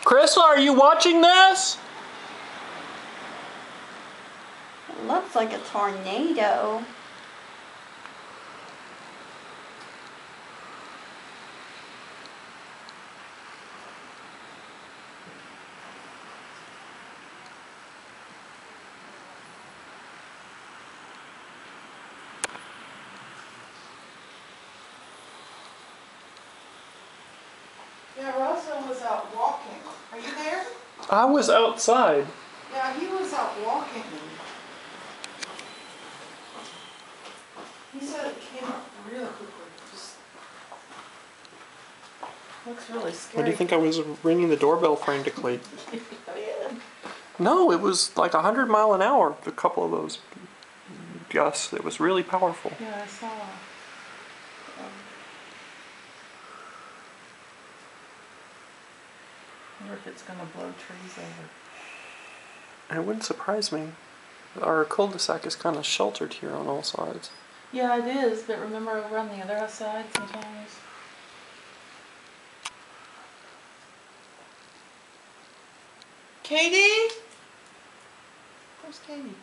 Crystal, are you watching this? It looks like a tornado. Yeah, Russell was out walking. Are you there? I was outside. Yeah, he was out walking. He said it came up really quickly. Just looks really scary. What do you think I was ringing the doorbell frantically? Oh, yeah. No, it was like 100 mile an hour. A couple of those gusts. It was really powerful. Yeah, I saw. I wonder if it's going to blow trees over. It wouldn't surprise me. Our cul-de-sac is kind of sheltered here on all sides. Yeah, it is, but remember over on the other side sometimes? Katie? Where's Katie?